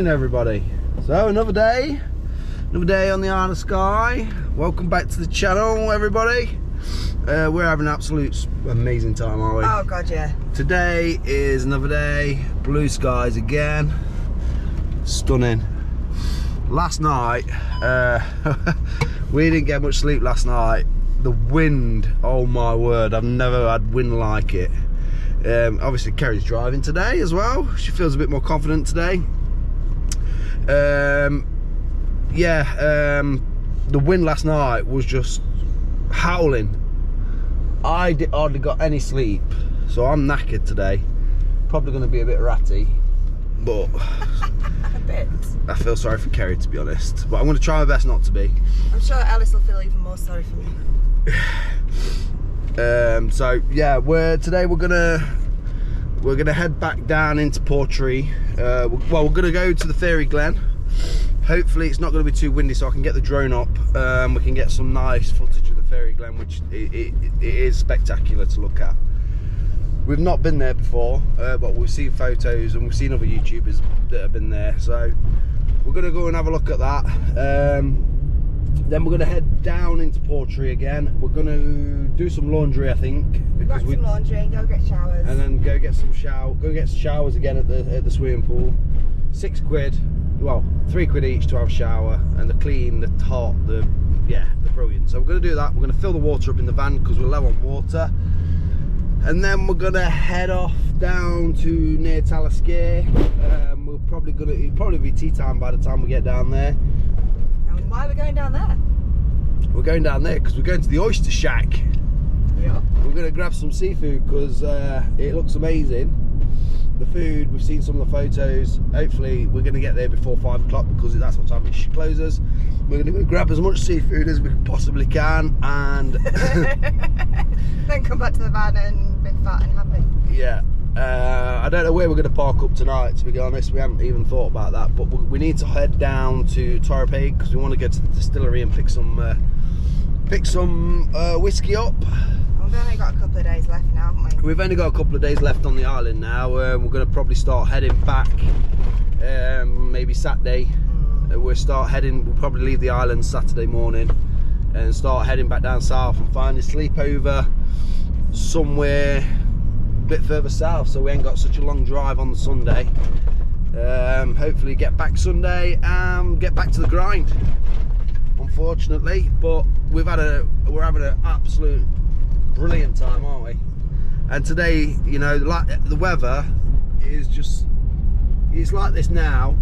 morning, everybody. So another day on the Isle of Skye. Welcome back to the channel, everybody. We're having an absolute amazing time, aren't we? Oh god, yeah. Today is another day, blue skies again, stunning. Last night we didn't get much sleep last night. The wind, oh my word, I've never had wind like it. Obviously Kerry's driving today as well. She feels a bit more confident today. The wind last night was just howling. I hardly got any sleep, so I'm knackered today. Probably going to be a bit ratty, but a bit. I feel sorry for Kerry, to be honest, but I'm going to try my best not to be. I'm sure Alice will feel even more sorry for me. So yeah, today we're gonna head back down into Portree. Well, we're gonna go to the Fairy Glen. Hopefully it's not going to be too windy, so I can get the drone up. We can get some nice footage of the Fairy Glen, which it is spectacular to look at. We've not been there before, but we've seen photos and we've seen other YouTubers that have been there, so we're going to go and have a look at that. Then we're going to head down into Portree again. We're going to do some laundry, I think. Back some laundry and go get showers. And then go get showers again at the swimming pool. £6, well, £3 each to have a shower, and the clean, the hot, the brilliant. So we're going to do that. We're going to fill the water up in the van because we're low on water. And then we're going to head off down to near Talisker. It'll probably be tea time by the time we get down there. Why are we going down there? We're going down there because we're going to the Oyster Shack. Yeah. We're going to grab some seafood because it looks amazing. The food, we've seen some of the photos. Hopefully we're going to get there before 5 o'clock because that's what time it closes. We're going to go grab as much seafood as we possibly can and then come back to the van and be fat and happy. Yeah. I don't know where we're going to park up tonight, to be honest. We haven't even thought about that, but we need to head down to Portree because we want to go to the distillery and pick some whiskey up. We've only got a couple of days left now, haven't we? We've only got a couple of days left on the island now. We're going to probably start heading back maybe Saturday. We'll probably leave the island Saturday morning and start heading back down south and find a sleepover somewhere bit further south, so we ain't got such a long drive on the Sunday. Hopefully get back Sunday and get back to the grind, unfortunately, but we're having an absolute brilliant time, aren't we? And today, you know, the weather is just, it's like this now,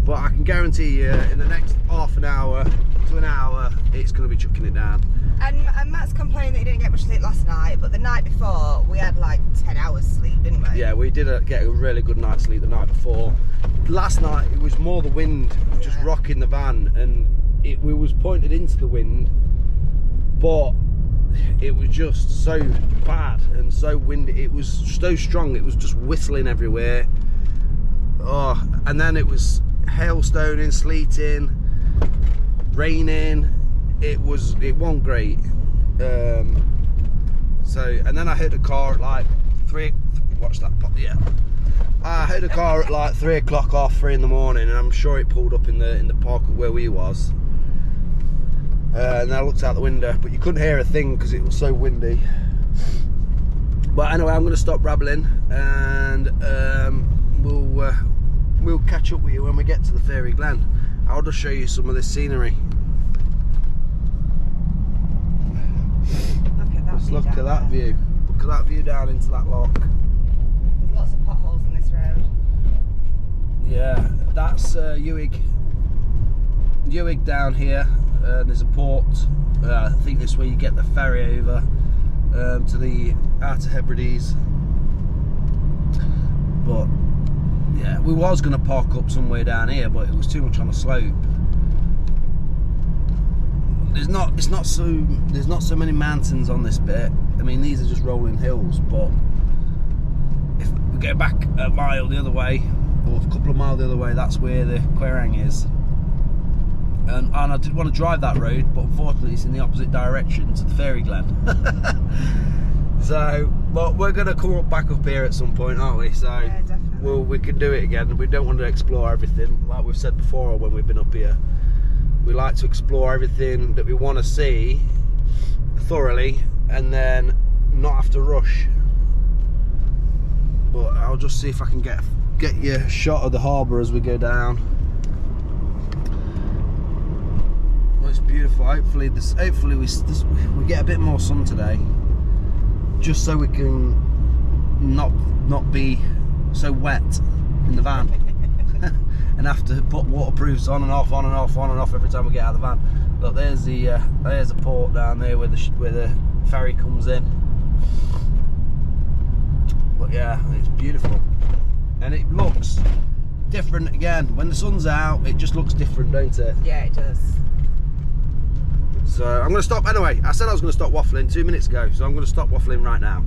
but I can guarantee you in the next half an hour to an hour it's going to be chucking it down. And Matt's complaining that he didn't get much sleep last night, but the night before we had like 10 hours sleep, didn't we? Yeah, we did get a really good night's sleep the night before. Last night it was more the wind just rocking the van, and we was pointed into the wind, but it was just so bad and so windy. It was so strong, it was just whistling everywhere. Oh, and then it was hailstoning, sleeting, raining. It wasn't great. And then I hit a car at like 3. Watch that pop. Yeah, I hit a car at like 3 o'clock, 3 in the morning, and I'm sure it pulled up in the park where we was. And I looked out the window, but you couldn't hear a thing because it was so windy. But anyway, I'm going to stop babbling, and we'll catch up with you when we get to the Fairy Glen. I'll just show you some of this scenery. Look at that view. Look at that view down into that loch. There's lots of potholes on this road. Yeah, that's Ewig down here. There's a port. I think this is where you get the ferry over to the Outer Hebrides. But yeah, we was going to park up somewhere down here, but it was too much on a slope. There's not so many mountains on this bit. I mean, these are just rolling hills, but if we go back a mile the other way, or a couple of miles the other way, that's where the Quiraing is. And I did want to drive that road, but unfortunately it's in the opposite direction to the Fairy Glen. So, but we're going to come back up here at some point, aren't we? So yeah, definitely. we can do it again. We don't want to explore everything, like we've said before when we've been up here. We like to explore everything that we want to see thoroughly, and then not have to rush. But I'll just see if I can get you a shot of the harbour as we go down. Well, it's beautiful. Hopefully we get a bit more sun today, just so we can not be so wet in the van and have to put waterproofs on and off every time we get out of the van. Look, there's a port down there where the ferry comes in. But yeah, it's beautiful, and it looks different again when the sun's out. It just looks different, don't it? Yeah, it does. So I'm going to stop anyway. I said I was going to stop waffling 2 minutes ago, so I'm going to stop waffling right now.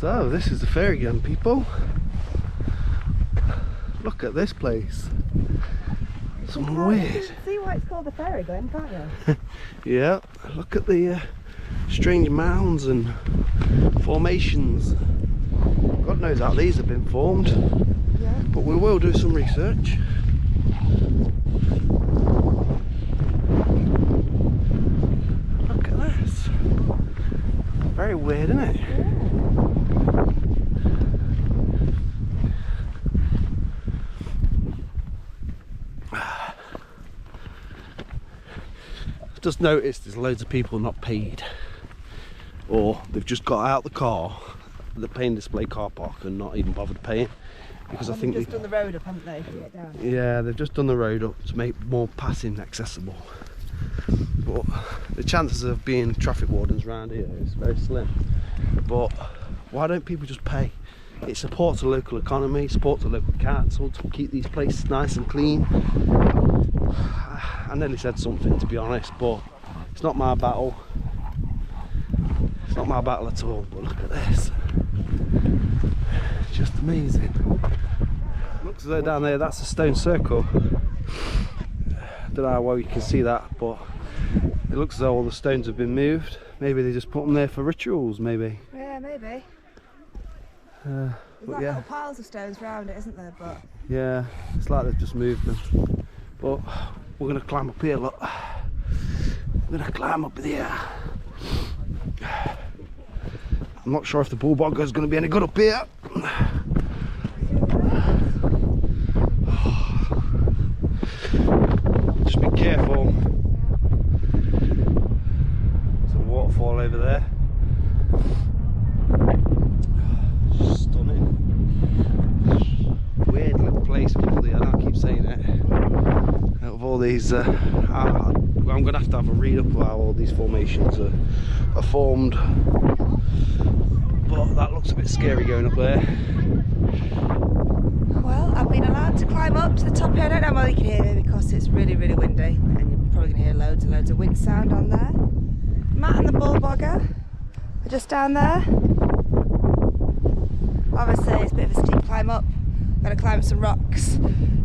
So this is the ferry gun, people. Look at this place. Some weird. See why it's called the ferry gun, can't you? Yeah, look at the strange mounds and formations. God knows how these have been formed. Yeah. But we will do some research. Look at this. Very weird, isn't it? Yeah. Just noticed there's loads of people not paid, or they've just got out the car, the paying display car park, and not even bothered paying, because I think they've just done the road up, haven't they? To get down. Yeah, they've just done the road up to make more passing accessible. But the chances of being traffic wardens around here is very slim. But why don't people just pay? It supports the local economy, supports the local council to keep these places nice and clean. I nearly said something, to be honest, but it's not my battle. It's not my battle at all. But look at this. Just amazing. Looks as though down there that's a stone circle. Don't know how well you can see that, but it looks as though all the stones have been moved. Maybe they just put them there for rituals, maybe. Yeah, maybe. But There's yeah. little piles of stones around it, isn't there? But Yeah, it's like they've just moved them. But we're going to climb up here, look. We're going to climb up here. I'm not sure if the Bulldog is going to be any good up here. Just be careful. There's a waterfall over there. Stunning. Weird little place with all the, I keep saying it. Out of all these, I'm going to have a read up of how all these formations are formed. But that looks a bit scary going up there. well, I've been allowed to climb up to the top here. I don't know whether you can hear me because it's really, really windy, and you're probably going to hear loads and loads of wind sound on there. Matt and the Bulldogger are just down there. Obviously, it's a bit of a steep climb up. Got to climb some rocks.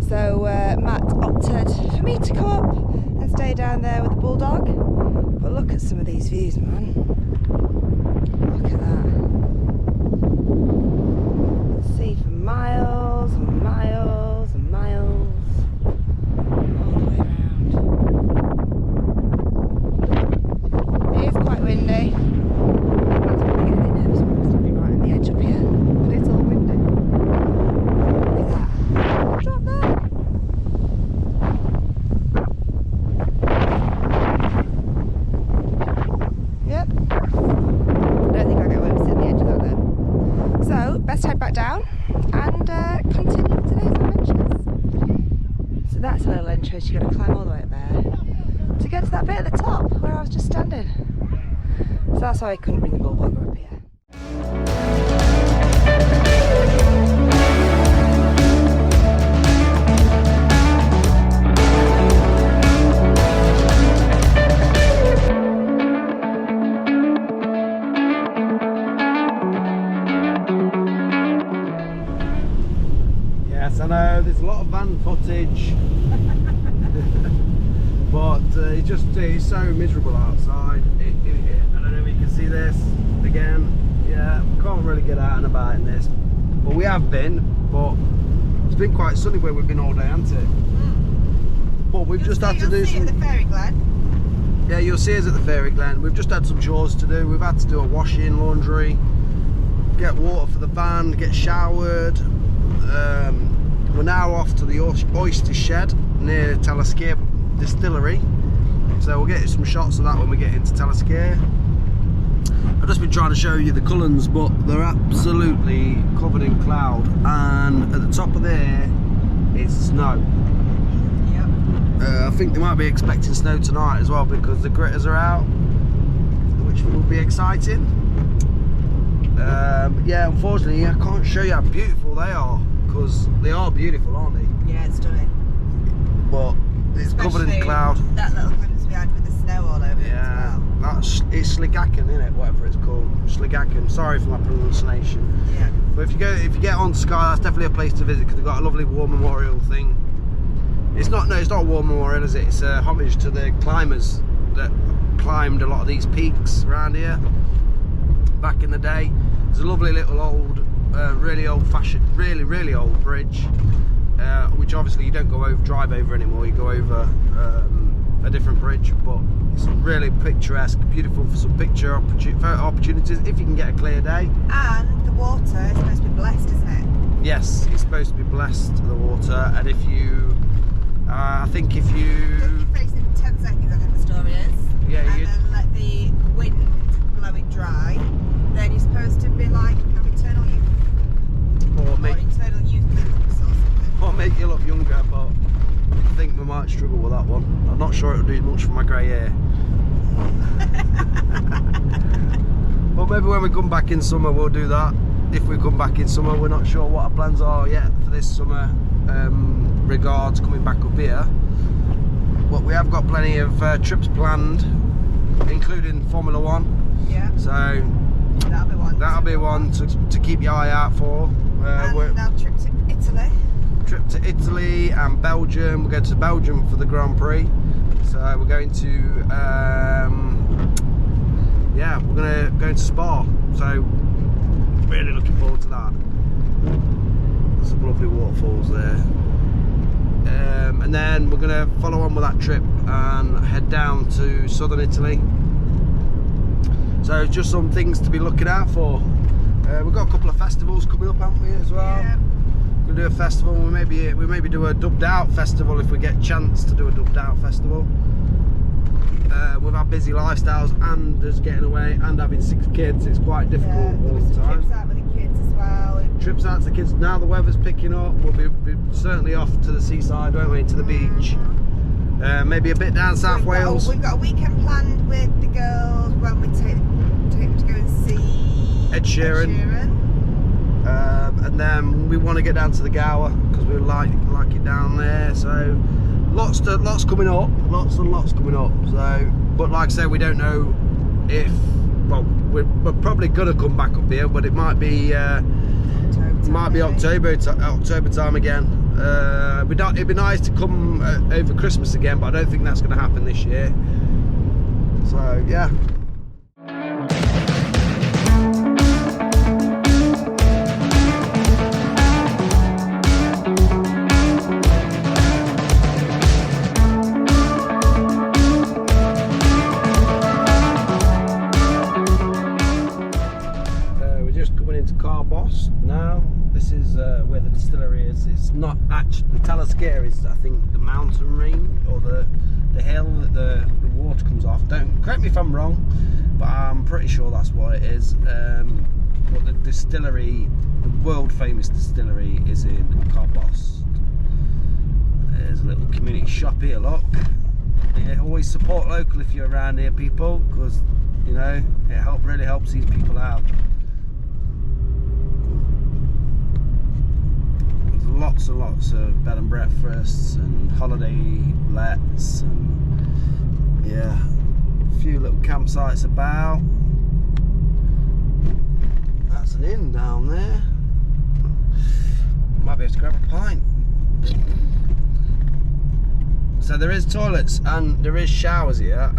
So Matt opted for me to come up and stay down there with the Bulldog. But look at some of these views, man. Look at that. See for miles and miles and miles. All the way around. It is quite windy. That's probably getting a bit nervous. I'm supposed to be right on the edge up here. But it's all windy. Look at that. Drop there. Yep. I don't think I'll get entrance, you've got to climb all the way up there to get to that bit at the top where I was just standing. So that's why I couldn't bring the Bulldog up here. Yes, I know there's a lot of van footage, but it's so miserable outside. I don't know if you can see this again. Yeah, we can't really get out and about in this, but we have been. But it's been quite sunny where we've been all day, hasn't it? But we've just had to do some. At the Fairy Glen. Yeah, you'll see us at the Fairy Glen. We've just had some chores to do. We've had to do a washing, laundry, get water for the van, get showered. We're now off to the Oyster Shed near Talisker distillery, so we'll get some shots of that when we get into Talisker. I've just been trying to show you the Cullens, but they're absolutely covered in cloud, and at the top of there is snow. I think they might be expecting snow tonight as well because the gritters are out, which will be exciting. Yeah, unfortunately I can't show you how beautiful they are, because they are beautiful, aren't they? Yeah, it's stunning. But it's covered in cloud. That little glimpse we had with the snow all over it as well. It's Sligacken, isn't it? Whatever it's called, Sligacken. Sorry for my pronunciation. Yeah. But if you get on Skye, that's definitely a place to visit because they've got a lovely war memorial thing. It's not a war memorial, is it? It's a homage to the climbers that climbed a lot of these peaks around here back in the day. There's a lovely little old, really old-fashioned, really old bridge, which obviously you don't drive over anymore. You go over a different bridge, but it's really picturesque, beautiful for some picture opportunities if you can get a clear day. And the water is supposed to be blessed, isn't it? Yes, it's supposed to be blessed, the water, and if you, I think if you... You face it for 10 seconds, I think the story is. Yeah, and then let the wind blow it dry, then you're supposed to be like have eternal youth. Or eternal youth or something. Or make you look younger, but I think we might struggle with that one. I'm not sure it'll do much for my grey hair. But maybe when we come back in summer we'll do that. If we come back in summer, we're not sure what our plans are yet for this summer regards coming back up here. But we have got plenty of trips planned, including Formula 1. Yeah. So that'll be one. That'll be one to keep your eye out for. And now trip to Italy. Trip to Italy and Belgium. We're going to Belgium for the Grand Prix. So we're going to yeah, we're gonna go into Spa. So really looking forward to that. There's some lovely waterfalls there. And then we're gonna follow on with that trip and head down to southern Italy. So just some things to be looking out for. We've got a couple of festivals coming up, haven't we, as well? Yeah. We're gonna do a festival. We maybe do a dubbed out festival if we get a chance to do a dubbed out festival. With our busy lifestyles and us getting away and having 6 kids, it's quite difficult all the time. Trips out with the kids as well. Trips out to the kids. Now the weather's picking up, we'll be certainly off to the seaside, won't we? To the beach. Maybe a bit down South Wales. We've got a weekend planned with the girls when we take them to go and see Ed Sheeran. And then we want to get down to the Gower because we like it down there. So lots coming up, lots coming up. So, but like I say, we don't know if, well, we're probably gonna come back up here, but it might be October time again. It'd be nice to come over Christmas again, but I don't think that's going to happen this year. So yeah. Carbost now. This is where the distillery is. It's not actually, the Talisker is, I think, the mountain range or the hill that the water comes off. Don't correct me if I'm wrong, but I'm pretty sure that's what it is. But the distillery, the world famous distillery, is in Carbost. There's a little community shop here, look. Yeah, always support local if you're around here, people, because you know it really helps these people out. There's lots and lots of bed and breakfasts and holiday lets, and yeah, a few little campsites about. That's an inn down there. Might be able to grab a pint. So there is toilets and there is showers here.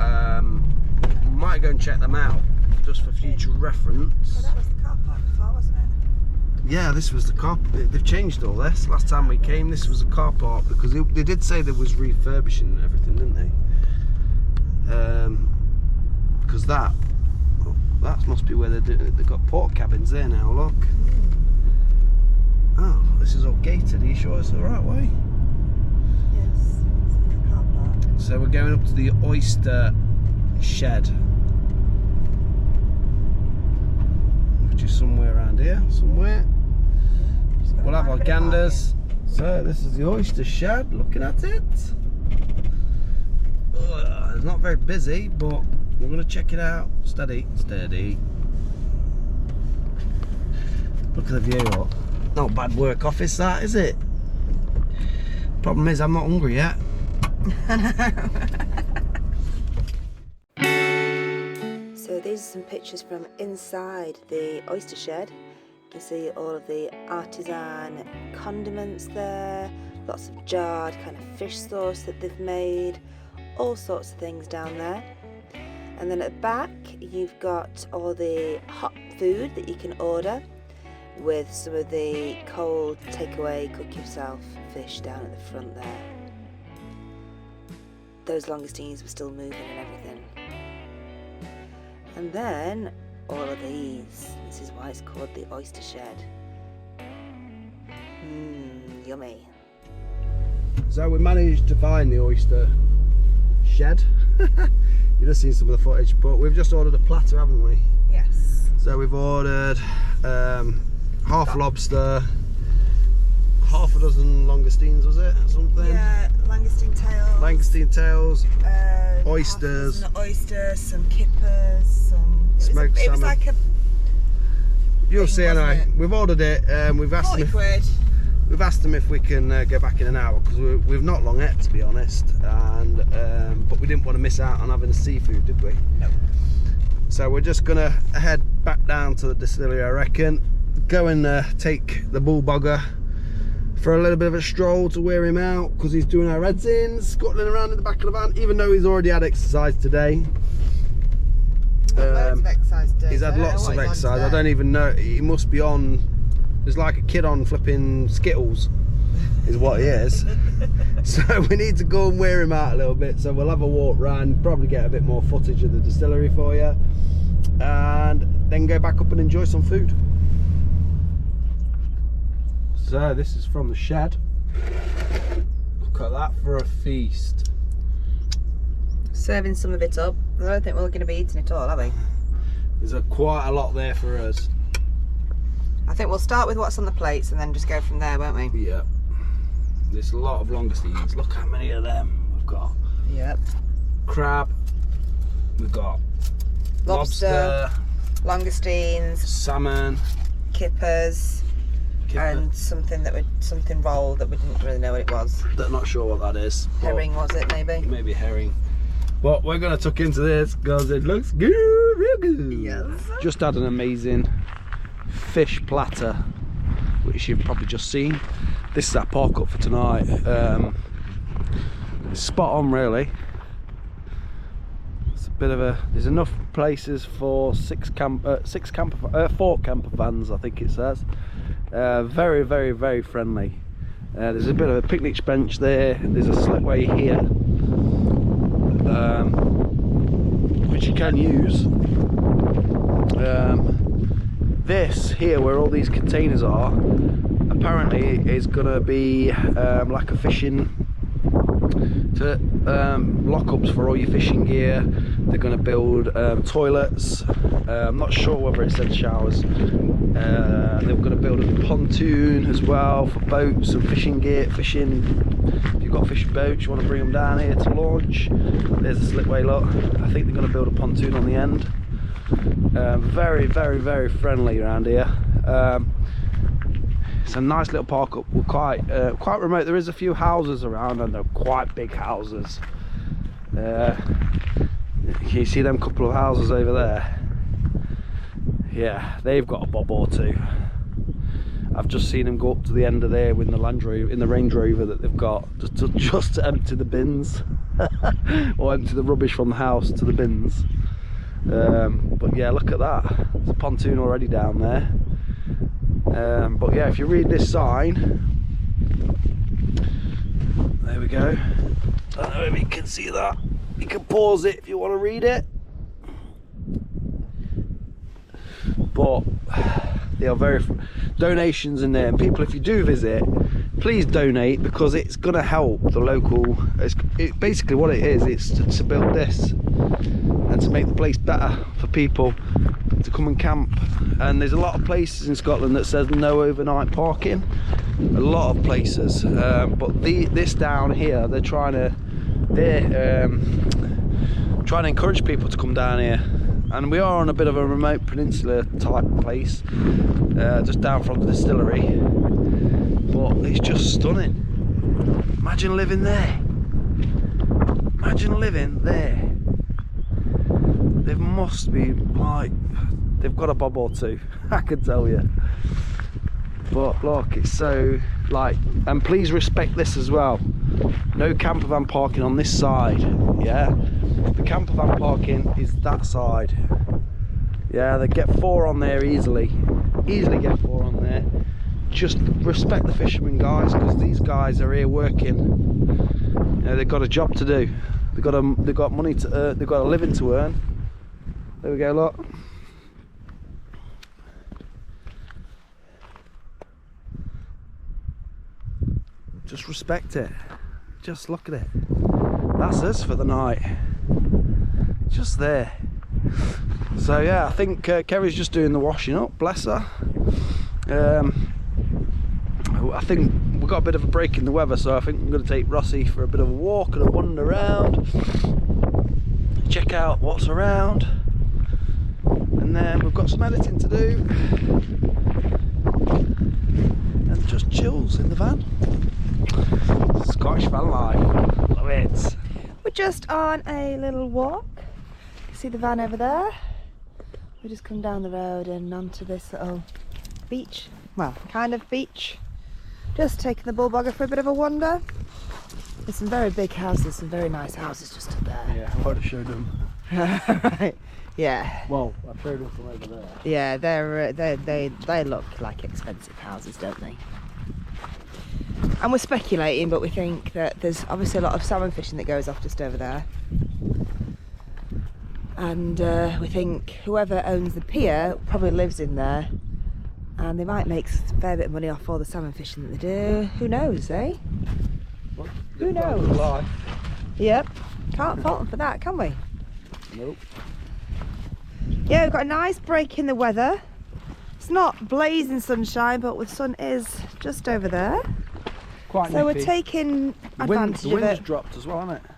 Might go and check them out just for future reference. Well, that was the car park before, wasn't it? Yeah, this was the car. They've changed all this. Last time we came, this was a car park because they did say there was refurbishing and everything, didn't they? Because that must be where they've got port cabins there now. Look. Oh, this is all gated. Are you sure it's the right way? Yes, it's the car park. So we're going up to the Oyster Shed, which is somewhere around here, somewhere. We'll have our ganders. So this is the Oyster Shed, looking at it. It's not very busy, but we're going to check it out. Steady, steady. Look at the view, look. Not bad work office that, is it? Problem is I'm not hungry yet. So these are some pictures from inside the Oyster Shed. You can see all of the artisan condiments there, lots of jarred kind of fish sauce that they've made, all sorts of things down there. And then at the back you've got all the hot food that you can order, with some of the cold takeaway cook yourself fish down at the front there. Those langoustines were still moving and everything. And then all of these. This is why it's called the Oyster Shed. Yummy. So we managed to find the Oyster Shed. You've just seen some of the footage, but we've just ordered a platter, haven't we? Yes. So we've ordered half lobster, half a dozen langoustines, was it? Something? Yeah, langoustine tails. Langoustine tails, oysters. Some oysters, some kippers, some... Smoked it was salmon. like a... You'll thing, see anyway. wasn't it? We've ordered it. We've asked 40 them. quid. We've asked them if we can go back in an hour because we've not long yet, to be honest. And but we didn't want to miss out on having the seafood, did we? No. So we're just gonna head back down to the distillery, I reckon. Go and take the Bulldogger for a little bit of a stroll to wear him out because he's doing our heads in, scuttling around in the back of the van, even though he's already had exercise today. Loads of exercise today. He's had lots of exercise. I don't even know. He must be on. There's like a kid on flipping Skittles, is what he is. So we need to go and wear him out a little bit. So we'll have a walk round, probably get a bit more footage of the distillery for you, and then go back up and enjoy some food. So this is from the shed. Look at that for a feast. Serving some of it up. I don't think we're going to be eating it all, are we? There's quite a lot there for us. I think we'll start with what's on the plates and then just go from there, won't we? Yeah. There's a lot of langoustines. Look how many of them we've got. Yep. Crab. We've got lobster, langoustines, salmon, kippers, and something rolled that we didn't really know what it was. Not sure what that is. Herring, was it, maybe? Maybe herring. But we're going to tuck into this because it looks good, real good. Yes. Just had an amazing fish platter, which you've probably just seen. This is our pork up for tonight. It's spot on, really. It's a bit of a. There's enough places for 4 camper vans, I think it says. Very, very, very friendly. There's a bit of a picnic bench there. There's a slipway here, which you can use. This here, where all these containers are, apparently is going to be like a fishing lockups for all your fishing gear. They're going to build toilets. I'm not sure whether it said showers. They're going to build a pontoon as well for boats and fishing gear, fishing If you've got fishing boats, you want to bring them down here to launch, there's a slipway, look. I think they're going to build a pontoon on the end. Very, very, very friendly around here. It's a nice little park up. We're quite remote. There is a few houses around, and they're quite big houses. You see them couple of houses over there? Yeah, they've got a bob or two. I've just seen them go up to the end of there with the Land Rover, in the Range Rover that they've got, just to empty the bins or empty the rubbish from the house to the bins. But yeah, look at that. There's a pontoon already down there. But yeah, if you read this sign, there we go. I don't know if you can see that. You can pause it if you want to read it. But they are very donations in there, and people, if you do visit, please donate, because it's going to help the local. It's basically what it is. It's to build this and to make the place better for people to come and camp. And there's a lot of places in Scotland that says no overnight parking, a lot of places, but this down here, they're trying to encourage people to come down here. And we are on a bit of a remote peninsula type place, just down from the distillery, but it's just stunning. Imagine living there. Imagine living there. There must be, like, they've got a bob or two, I can tell you. But look, it's so, like, and please respect this as well. No camper van parking on this side, yeah? The camper van parking is that side. Yeah, they get 4 on there easily. Easily get 4 on there. Just respect the fishermen, guys, because these guys are here working. You know, they've got a job to do. They've got money to earn. They've got a living to earn. There we go, look. Just respect it. Just look at it. That's us for the night. Just there. So yeah, I think Kerry's just doing the washing up, bless her. I think we've got a bit of a break in the weather, so I think I'm going to take Rossi for a bit of a walk and a wander around, check out what's around, and then we've got some editing to do, and just chills in the van. Scottish van life, love it. We're just on a little walk. You see the van over there? We just come down the road and onto this little beach. Well, kind of beach. Just taking the Bulldog for a bit of a wander. There's some very big houses, some very nice houses just up there. Yeah, I would have showed them. Right. Yeah. Well, I've showed them from over there. Yeah, they look like expensive houses, don't they? And we're speculating, but we think that there's obviously a lot of salmon fishing that goes off just over there. And we think whoever owns the pier probably lives in there, and they might make a fair bit of money off all the salmon fishing that they do. Who knows, eh? Well, who knows? Life. Yep. Can't fault them for that, can we? Nope. Yeah, we've got a nice break in the weather. It's not blazing sunshine, but the sun is just over there. Quite so nippy. we're taking advantage the wind's of it. dropped as well, hasn't it?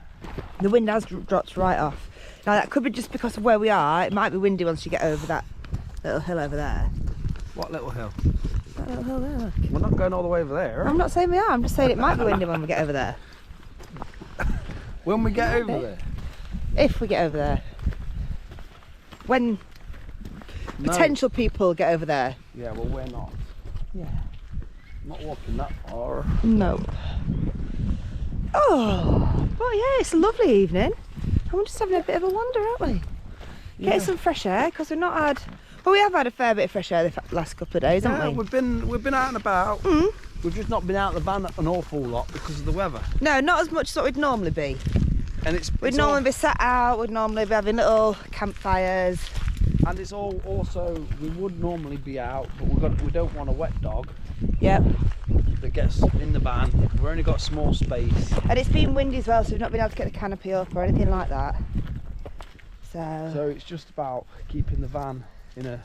The wind has dropped right off. Now that could be just because of where we are. It might be windy once you get over that little hill over there. What little hill? That little hill there, look. We're not going all the way over there. I'm not saying we are, I'm just saying it might be windy when we get over there. When we get over there? If we get over there. When potential people get over there. Yeah, well, we're not. Yeah. Not walking that far. No. Oh, well, yeah, it's a lovely evening. And we're just having a bit of a wander, aren't we? Yeah. Getting some fresh air, because we've not had... Well, we have had a fair bit of fresh air the last couple of days, haven't we? We've been out and about. Mm. We've just not been out of the van an awful lot because of the weather. No, not as much as what we'd normally be. And We'd normally be sat out, we'd normally be having little campfires. And it's all also, we would normally be out, but we don't want a wet dog. Yep. That gets in the van. We've only got small space. And it's been windy as well, so we've not been able to get the canopy up or anything like that. So it's just about keeping the van in a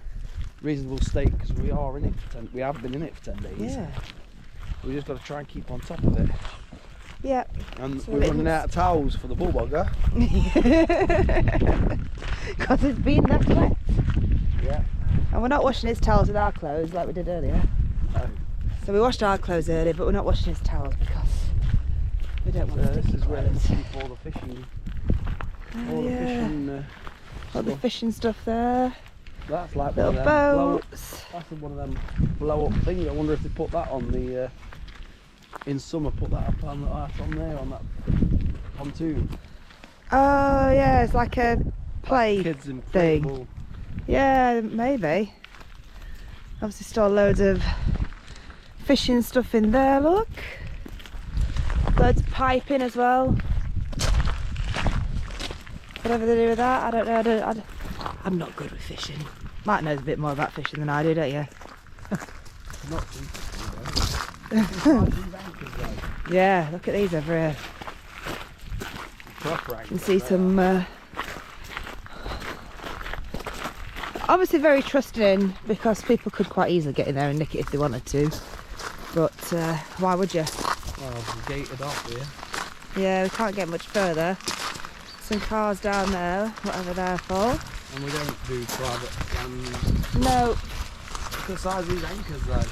reasonable state, because we are in it for we have been in it for 10 days. Yeah. We just got to try and keep on top of it. Yep. And So we're running out of towels for the Bulldog, huh? Because it's been left wet. Yeah. And we're not washing his towels with our clothes like we did earlier. No. So we washed our clothes earlier, but we're not washing his towels because we don't want to This sticky is where they clothes. must keep all the fishing. All the fishing. Got the fishing stuff there. That's like Little one of them boats. That's one of them blow up things. I wonder if they put that on the in summer. Put that up on there on that pontoon. Oh yeah, it's like a play Kids thing. inflatable. Yeah, maybe. Obviously store loads of fishing stuff in there, look. Loads of piping as well. Whatever they do with that, I don't know. I'm not good with fishing. Matt knows a bit more about fishing than I do, don't you? Not too. Yeah, look at these over here. Proper You can see some obviously very trusted in, because people could quite easily get in there and nick it if they wanted to, but why would you? Well, we're gated off here. Yeah, we can't get much further. Some cars down there, whatever they're for. And we don't do private land. No. Look at the size of these anchors though.